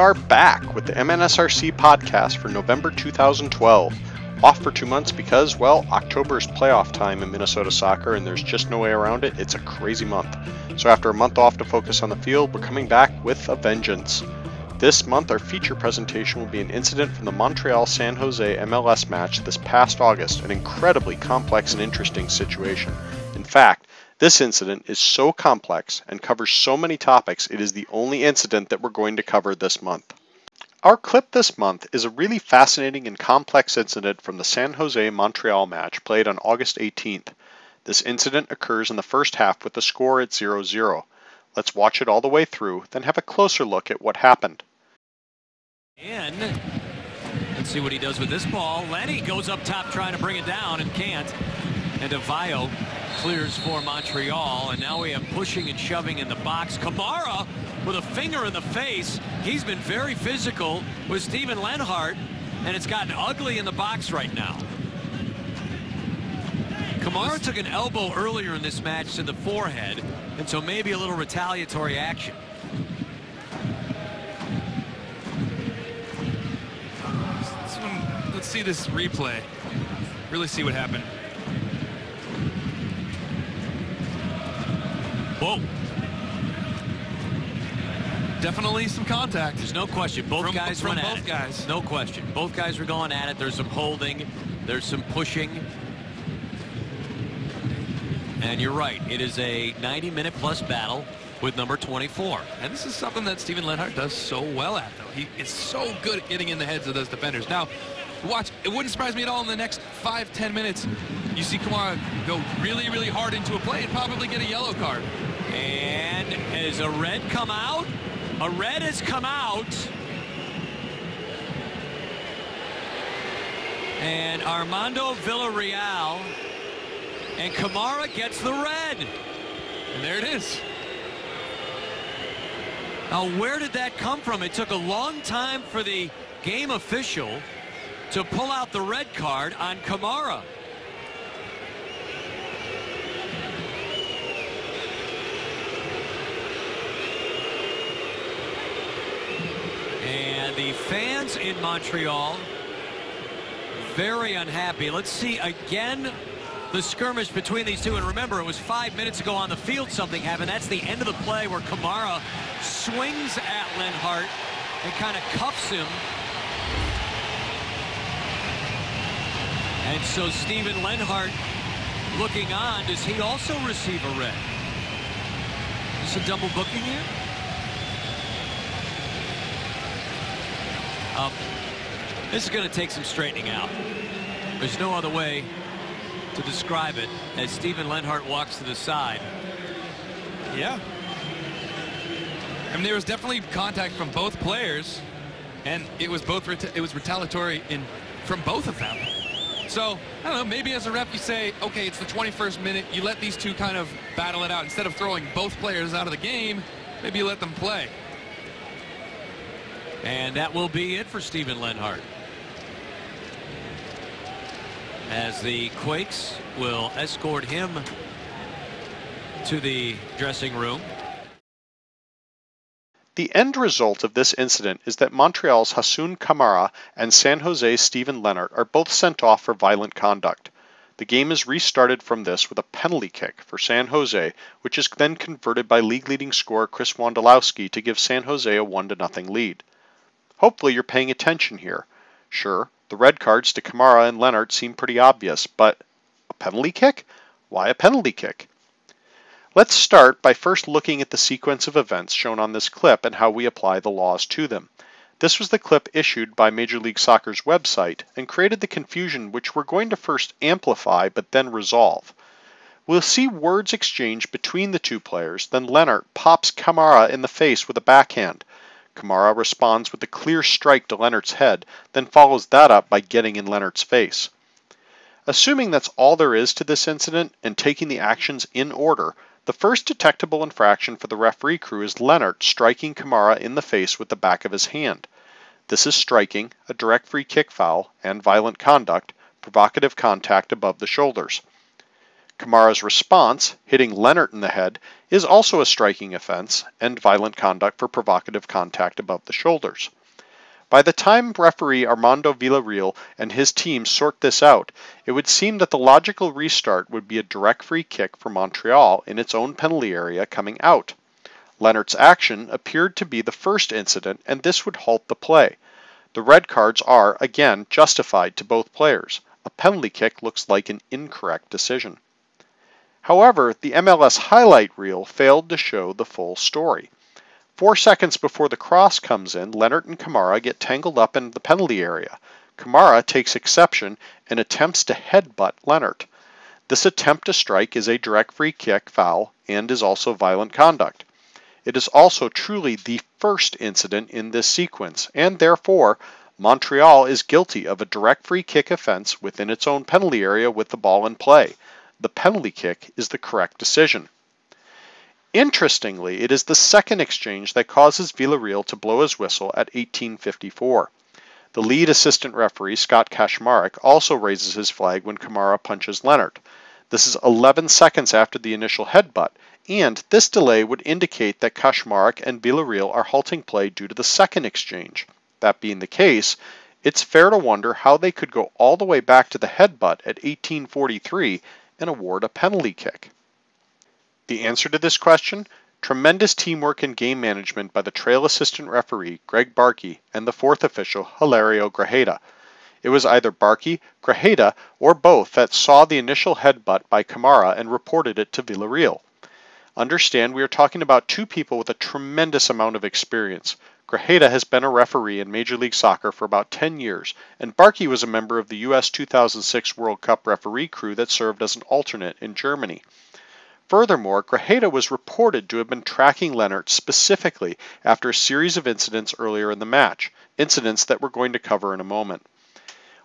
are back with the MNSRC podcast for November 2012. Off for 2 months because, well, October is playoff time in Minnesota soccer and there's just no way around it. It's a crazy month. So after a month off to focus on the field, we're coming back with a vengeance. This month, our feature presentation will be an incident from the Montreal-San Jose MLS match this past August, an incredibly complex and interesting situation. In fact, this incident is so complex and covers so many topics, it is the only incident that we're going to cover this month. Our clip this month is a really fascinating and complex incident from the San Jose-Montreal match played on August 18th. This incident occurs in the first half with the score at 0-0. Let's watch it all the way through, then have a closer look at what happened. And let's see what he does with this ball. Lenny goes up top trying to bring it down and can't. And Avio clears for Montreal, and now we have pushing and shoving in the box. Kamara with a finger in the face. He's been very physical with Steven Lenhart, and it's gotten ugly in the box right now. Kamara took an elbow earlier in this match to the forehead, and so maybe a little retaliatory action. Let's see this replay. Really see what happened. Whoa. Definitely some contact. There's no question. Both guys went at it. No question. Both guys were going at it. There's some holding. There's some pushing. And you're right. It is a 90-minute plus battle with number 24. And this is something that Steven Lenhart does so well at, though. He is so good at getting in the heads of those defenders. Now, watch. It wouldn't surprise me at all in the next 5-10 minutes. You see Kamara go really, really hard into a play and probably get a yellow card. And has a red come out? A red has come out. And Armando Villarreal and Kamara gets the red. And there it is. Now, where did that come from? It took a long time for the game official to pull out the red card on Kamara. And the fans in Montreal very unhappy. Let's see again the skirmish between these two. And remember, it was 5 minutes ago on the field something happened. That's the end of the play where Kamara swings at Lenhart and kind of cuffs him. And so Steven Lenhart looking on. Does he also receive a red? Is this a double booking here? This is going to take some straightening out. There's no other way to describe it as Steven Lenhart walks to the side. Yeah. I mean, there was definitely contact from both players, and it was retaliatory from both of them. So, I don't know, maybe as a ref you say, okay, it's the 21st minute, you let these two kind of battle it out. Instead of throwing both players out of the game, maybe you let them play. And that will be it for Steven Lenhart, as the Quakes will escort him to the dressing room. The end result of this incident is that Montreal's Hassoun Kamara and San Jose's Steven Lenhart are both sent off for violent conduct. The game is restarted from this with a penalty kick for San Jose, which is then converted by league-leading scorer Chris Wondolowski to give San Jose a 1-0 lead. Hopefully you're paying attention here. Sure, the red cards to Kamara and Lenhart seem pretty obvious, but a penalty kick? Why a penalty kick? Let's start by first looking at the sequence of events shown on this clip and how we apply the laws to them. This was the clip issued by Major League Soccer's website and created the confusion which we're going to first amplify but then resolve. We'll see words exchanged between the two players, then Lenhart pops Kamara in the face with a backhand. Kamara responds with a clear strike to Lenhart's head, then follows that up by getting in Lenhart's face. Assuming that's all there is to this incident and taking the actions in order, the first detectable infraction for the referee crew is Lenhart striking Kamara in the face with the back of his hand. This is striking, a direct free kick foul, and violent conduct, provocative contact above the shoulders. Kamara's response, hitting Leonard in the head, is also a striking offense and violent conduct for provocative contact above the shoulders. By the time referee Armando Villarreal and his team sort this out, it would seem that the logical restart would be a direct free kick for Montreal in its own penalty area coming out. Leonard's action appeared to be the first incident, and this would halt the play. The red cards are, again, justified to both players. A penalty kick looks like an incorrect decision. However, the MLS highlight reel failed to show the full story. 4 seconds before the cross comes in, Leonard and Kamara get tangled up in the penalty area. Kamara takes exception and attempts to headbutt Leonard. This attempt to strike is a direct free kick foul and is also violent conduct. It is also truly the first incident in this sequence, and therefore, Montreal is guilty of a direct free kick offense within its own penalty area with the ball in play. The penalty kick is the correct decision. Interestingly, it is the second exchange that causes Villarreal to blow his whistle at 18:54. The lead assistant referee, Scott Kaczmarek, also raises his flag when Kamara punches Leonard. This is 11 seconds after the initial headbutt, and this delay would indicate that Kaczmarek and Villarreal are halting play due to the second exchange. That being the case, it's fair to wonder how they could go all the way back to the headbutt at 18:43 and award a penalty kick. The answer to this question? Tremendous teamwork and game management by the trail assistant referee, Greg Barkey, and the fourth official, Hilario Grajeda. It was either Barkey, Grajeda, or both that saw the initial headbutt by Kamara and reported it to Villarreal. Understand, we are talking about two people with a tremendous amount of experience. Grajeda has been a referee in Major League Soccer for about 10 years, and Barkey was a member of the U.S. 2006 World Cup referee crew that served as an alternate in Germany. Furthermore, Grajeda was reported to have been tracking Leonard specifically after a series of incidents earlier in the match, incidents that we're going to cover in a moment.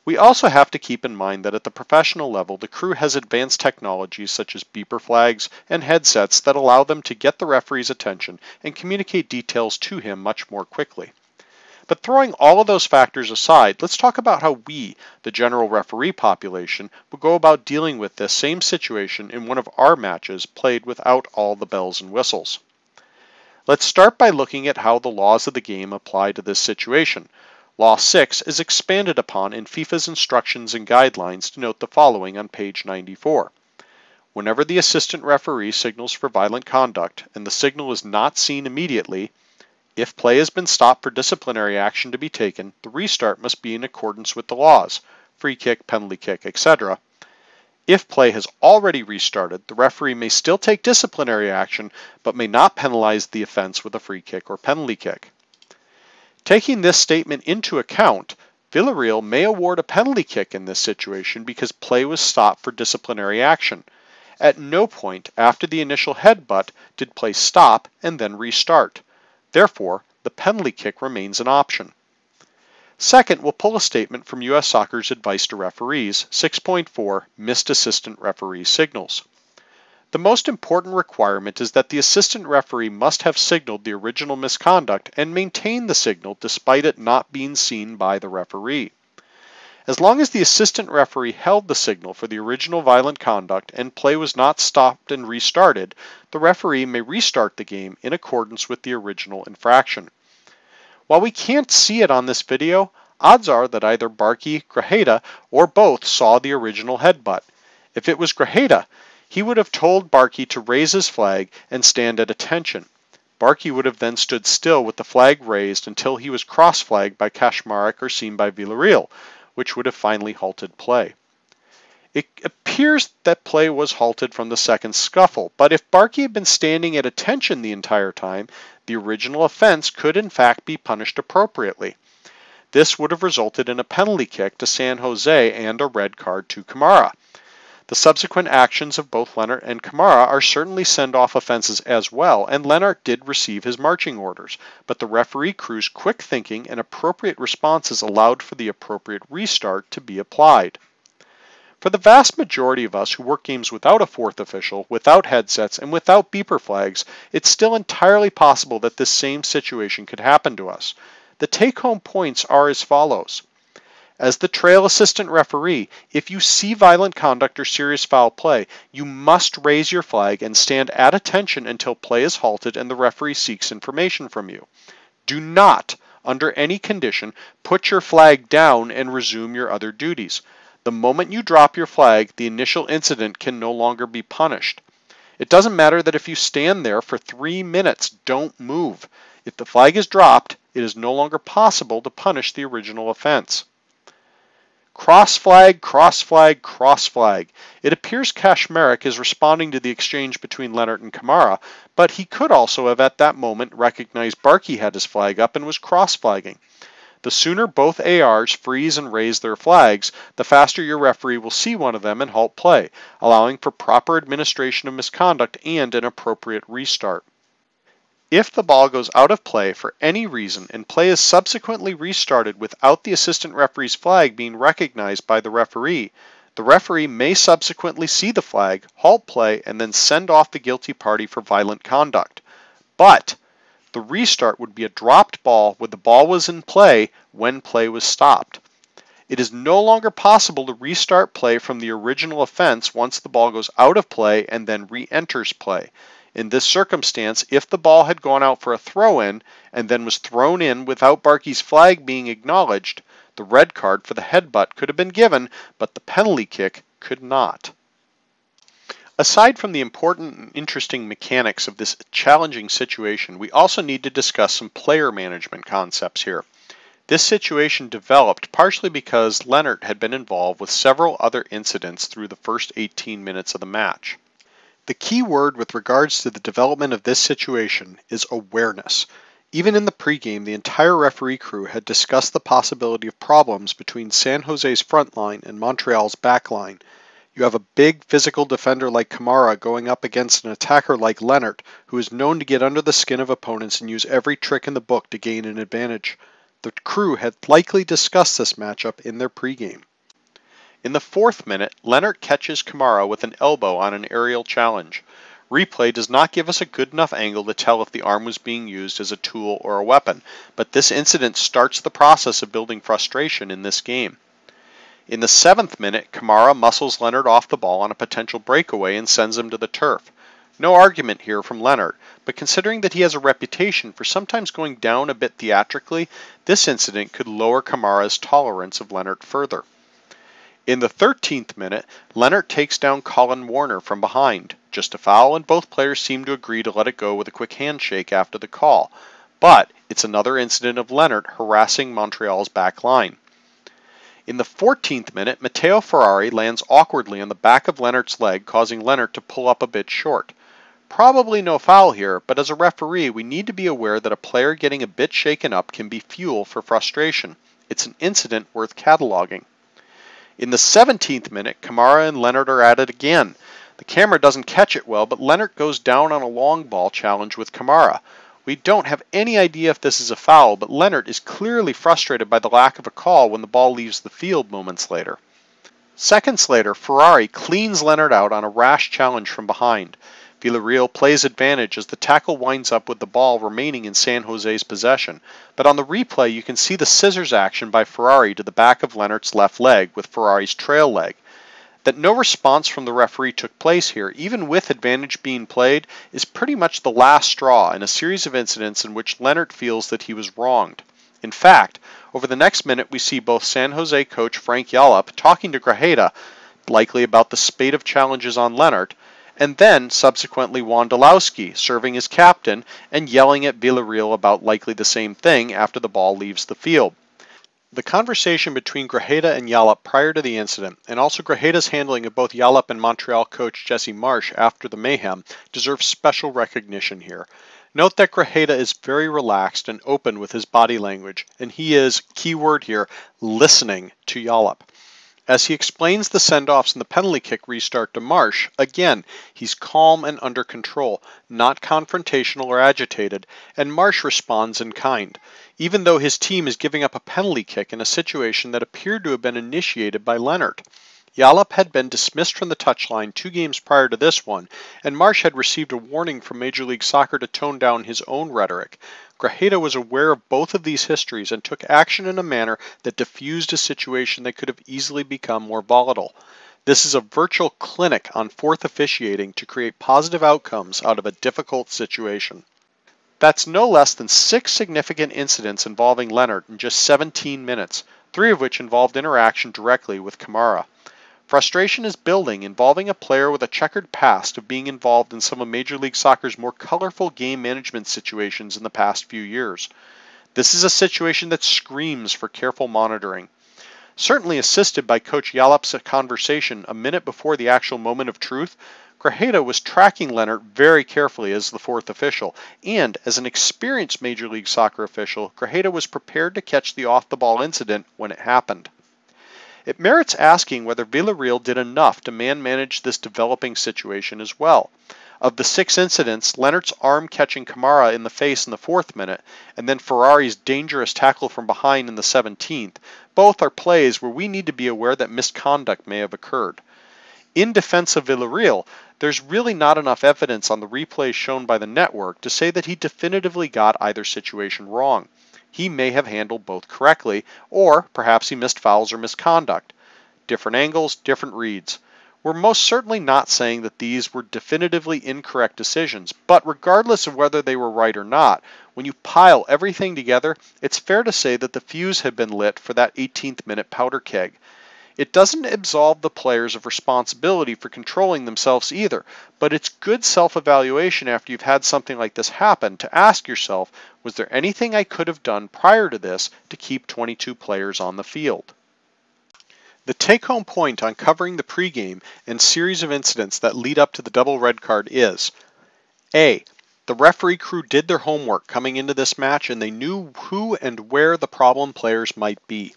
We also have to keep in mind that at the professional level, the crew has advanced technologies such as beeper flags and headsets that allow them to get the referee's attention and communicate details to him much more quickly. But throwing all of those factors aside, let's talk about how we, the general referee population, would go about dealing with this same situation in one of our matches played without all the bells and whistles. Let's start by looking at how the laws of the game apply to this situation. Law 6 is expanded upon in FIFA's instructions and guidelines to note the following on page 94. Whenever the assistant referee signals for violent conduct and the signal is not seen immediately, if play has been stopped for disciplinary action to be taken, the restart must be in accordance with the laws, free kick, penalty kick, etc. If play has already restarted, the referee may still take disciplinary action, but may not penalize the offense with a free kick or penalty kick. Taking this statement into account, Villarreal may award a penalty kick in this situation because play was stopped for disciplinary action. At no point after the initial headbutt did play stop and then restart. Therefore, the penalty kick remains an option. Second, we'll pull a statement from U.S. Soccer's Advice to Referees, 6.4, Missed Assistant Referee Signals. The most important requirement is that the assistant referee must have signaled the original misconduct and maintain the signal despite it not being seen by the referee. As long as the assistant referee held the signal for the original violent conduct and play was not stopped and restarted, the referee may restart the game in accordance with the original infraction. While we can't see it on this video, odds are that either Barkey, Grajeda, or both saw the original headbutt. If it was Grajeda, he would have told Barkey to raise his flag and stand at attention. Barkey would have then stood still with the flag raised until he was cross-flagged by Kaczmarek or seen by Villarreal, which would have finally halted play. It appears that play was halted from the second scuffle, but if Barkey had been standing at attention the entire time, the original offense could in fact be punished appropriately. This would have resulted in a penalty kick to San Jose and a red card to Kamara. The subsequent actions of both Leonard and Kamara are certainly send-off offenses as well, and Lenhart did receive his marching orders, but the referee crew's quick thinking and appropriate responses allowed for the appropriate restart to be applied. For the vast majority of us who work games without a fourth official, without headsets, and without beeper flags, it's still entirely possible that this same situation could happen to us. The take-home points are as follows. As the trail assistant referee, if you see violent conduct or serious foul play, you must raise your flag and stand at attention until play is halted and the referee seeks information from you. Do not, under any condition, put your flag down and resume your other duties. The moment you drop your flag, the initial incident can no longer be punished. It doesn't matter that if you stand there for 3 minutes, don't move. If the flag is dropped, it is no longer possible to punish the original offense. Cross flag, cross flag, cross flag. It appears Kamara is responding to the exchange between Leonard and Kamara, but he could also have at that moment recognized Barkey had his flag up and was cross flagging. The sooner both ARs freeze and raise their flags, the faster your referee will see one of them and halt play, allowing for proper administration of misconduct and an appropriate restart. If the ball goes out of play for any reason and play is subsequently restarted without the assistant referee's flag being recognized by the referee may subsequently see the flag, halt play, and then send off the guilty party for violent conduct. But the restart would be a dropped ball when the ball was in play when play was stopped. It is no longer possible to restart play from the original offense once the ball goes out of play and then re-enters play. In this circumstance, if the ball had gone out for a throw-in and then was thrown in without Barkey's flag being acknowledged, the red card for the headbutt could have been given, but the penalty kick could not. Aside from the important and interesting mechanics of this challenging situation, we also need to discuss some player management concepts here. This situation developed partially because Leonard had been involved with several other incidents through the first 18 minutes of the match. The key word with regards to the development of this situation is awareness. Even in the pregame, the entire referee crew had discussed the possibility of problems between San Jose's front line and Montreal's back line. You have a big physical defender like Kamara going up against an attacker like Leonard, who is known to get under the skin of opponents and use every trick in the book to gain an advantage. The crew had likely discussed this matchup in their pregame. In the 4th minute, Leonard catches Kamara with an elbow on an aerial challenge. Replay does not give us a good enough angle to tell if the arm was being used as a tool or a weapon, but this incident starts the process of building frustration in this game. In the 7th minute, Kamara muscles Leonard off the ball on a potential breakaway and sends him to the turf. No argument here from Leonard, but considering that he has a reputation for sometimes going down a bit theatrically, this incident could lower Kamara's tolerance of Leonard further. In the 13th minute, Leonard takes down Colin Warner from behind. Just a foul, and both players seem to agree to let it go with a quick handshake after the call. But it's another incident of Leonard harassing Montreal's back line. In the 14th minute, Matteo Ferrari lands awkwardly on the back of Leonard's leg, causing Leonard to pull up a bit short. Probably no foul here, but as a referee, we need to be aware that a player getting a bit shaken up can be fuel for frustration. It's an incident worth cataloging. In the 17th minute, Kamara and Leonard are at it again. The camera doesn't catch it well, but Leonard goes down on a long ball challenge with Kamara. We don't have any idea if this is a foul, but Leonard is clearly frustrated by the lack of a call when the ball leaves the field moments later. Seconds later, Ferrari cleans Leonard out on a rash challenge from behind. Villarreal plays advantage as the tackle winds up with the ball remaining in San Jose's possession, but on the replay you can see the scissors action by Ferrari to the back of Leonard's left leg with Ferrari's trail leg. That no response from the referee took place here, even with advantage being played, is pretty much the last straw in a series of incidents in which Leonard feels that he was wronged. In fact, over the next minute we see both San Jose coach Frank Yallop talking to Grajeda, likely about the spate of challenges on Leonard, and then subsequently Wondolowski serving as captain and yelling at Villarreal about likely the same thing after the ball leaves the field. The conversation between Grajeda and Yallop prior to the incident, and also Grajeda's handling of both Yallop and Montreal coach Jesse Marsh after the mayhem, deserves special recognition here. Note that Grajeda is very relaxed and open with his body language, and he is, keyword here, listening to Yallop. As he explains the send-offs and the penalty kick restart to Marsh, again, he's calm and under control, not confrontational or agitated, and Marsh responds in kind, even though his team is giving up a penalty kick in a situation that appeared to have been initiated by Leonard. Yallop had been dismissed from the touchline 2 games prior to this one, and Marsh had received a warning from Major League Soccer to tone down his own rhetoric. Grajeda was aware of both of these histories and took action in a manner that diffused a situation that could have easily become more volatile. This is a virtual clinic on fourth officiating to create positive outcomes out of a difficult situation. That's no less than 6 significant incidents involving Leonard in just 17 minutes, 3 of which involved interaction directly with Kamara. Frustration is building, involving a player with a checkered past of being involved in some of Major League Soccer's more colorful game management situations in the past few years. This is a situation that screams for careful monitoring. Certainly assisted by Coach Yallop's conversation a minute before the actual moment of truth, Grajeda was tracking Leonard very carefully as the fourth official, and as an experienced Major League Soccer official, Grajeda was prepared to catch the off-the-ball incident when it happened. It merits asking whether Villarreal did enough to man-manage this developing situation as well. Of the 6 incidents, Leonard's arm catching Kamara in the face in the 4th minute, and then Ferrari's dangerous tackle from behind in the 17th, both are plays where we need to be aware that misconduct may have occurred. In defense of Villarreal, there's really not enough evidence on the replays shown by the network to say that he definitively got either situation wrong. He may have handled both correctly, or perhaps he missed fouls or misconduct. Different angles, different reads. We're most certainly not saying that these were definitively incorrect decisions, but regardless of whether they were right or not, when you pile everything together, it's fair to say that the fuse had been lit for that 18th minute powder keg. It doesn't absolve the players of responsibility for controlling themselves either, but it's good self-evaluation after you've had something like this happen to ask yourself, was there anything I could have done prior to this to keep 22 players on the field? The take-home point on covering the pregame and series of incidents that lead up to the double red card is: A. The referee crew did their homework coming into this match and they knew who and where the problem players might be.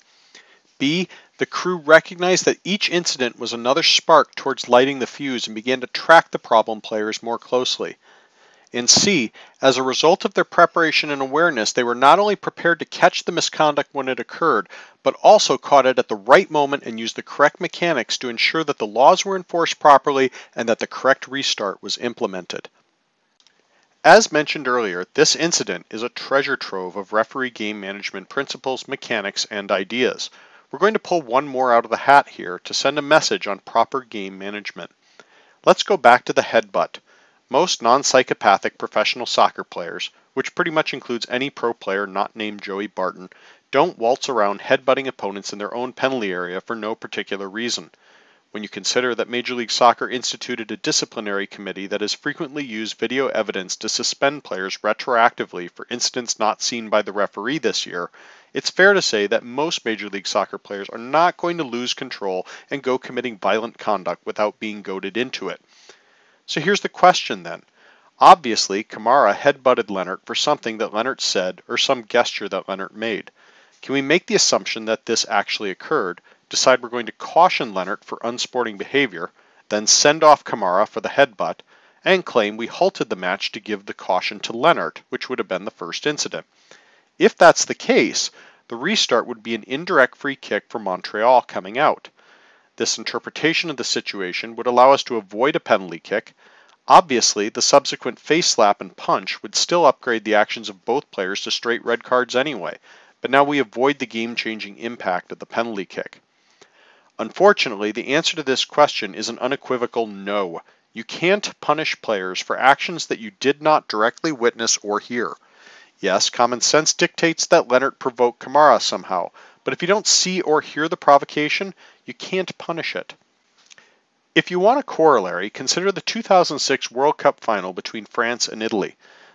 B. The crew recognized that each incident was another spark towards lighting the fuse and began to track the problem players more closely. And C. As a result of their preparation and awareness, they were not only prepared to catch the misconduct when it occurred, but also caught it at the right moment and used the correct mechanics to ensure that the laws were enforced properly and that the correct restart was implemented. As mentioned earlier, this incident is a treasure trove of referee game management principles, mechanics, and ideas. We're going to pull one more out of the hat here to send a message on proper game management. Let's go back to the headbutt. Most non-psychopathic professional soccer players, which pretty much includes any pro player not named Joey Barton, don't waltz around headbutting opponents in their own penalty area for no particular reason. When you consider that Major League Soccer instituted a disciplinary committee that has frequently used video evidence to suspend players retroactively for incidents not seen by the referee this year, it's fair to say that most Major League Soccer players are not going to lose control and go committing violent conduct without being goaded into it. So here's the question then. Obviously, Kamara headbutted Leonard for something that Leonard said or some gesture that Leonard made. Can we make the assumption that this actually occurred, decide we're going to caution Leonard for unsporting behavior, then send off Kamara for the headbutt, and claim we halted the match to give the caution to Leonard, which would have been the first incident? If that's the case, the restart would be an indirect free kick for Montreal coming out. This interpretation of the situation would allow us to avoid a penalty kick. Obviously, the subsequent face slap and punch would still upgrade the actions of both players to straight red cards anyway, but now we avoid the game-changing impact of the penalty kick. Unfortunately, the answer to this question is an unequivocal no. You can't punish players for actions that you did not directly witness or hear. Yes, common sense dictates that Leonard provoked Kamara somehow, but if you don't see or hear the provocation, you can't punish it. If you want a corollary, consider the 2006 World Cup final between France and Italy.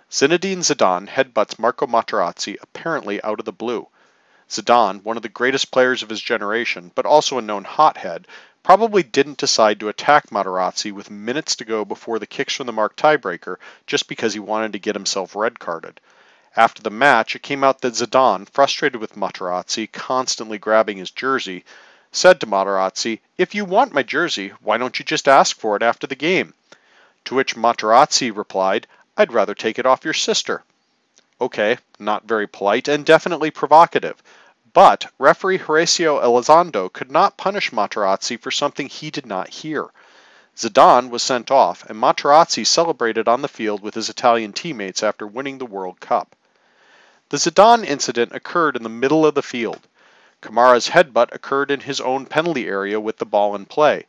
Zinedine Zidane headbutts Marco Materazzi apparently out of the blue. Zidane, one of the greatest players of his generation, but also a known hothead, probably didn't decide to attack Materazzi with minutes to go before the kicks from the mark tiebreaker just because he wanted to get himself red carded. After the match, it came out that Zidane, frustrated with Materazzi constantly grabbing his jersey, said to Materazzi, "If you want my jersey, why don't you just ask for it after the game?" To which Materazzi replied, "I'd rather take it off your sister." Okay, not very polite and definitely provocative. But referee Horacio Elizondo could not punish Materazzi for something he did not hear. Zidane was sent off, and Materazzi celebrated on the field with his Italian teammates after winning the World Cup. The Zidane incident occurred in the middle of the field. Kamara's headbutt occurred in his own penalty area with the ball in play.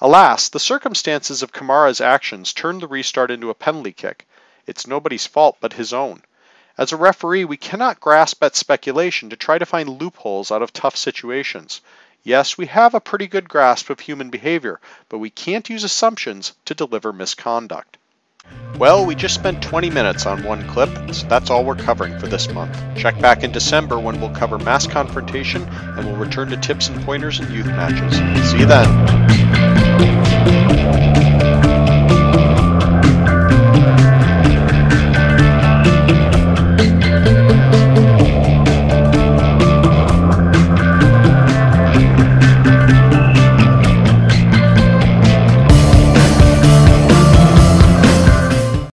Alas, the circumstances of Kamara's actions turned the restart into a penalty kick. It's nobody's fault but his own. As a referee, we cannot grasp at speculation to try to find loopholes out of tough situations. Yes, we have a pretty good grasp of human behavior, but we can't use assumptions to deliver misconduct. Well, we just spent 20 minutes on one clip, so that's all we're covering for this month. Check back in December when we'll cover mass confrontation and we'll return to tips and pointers in youth matches. See you then.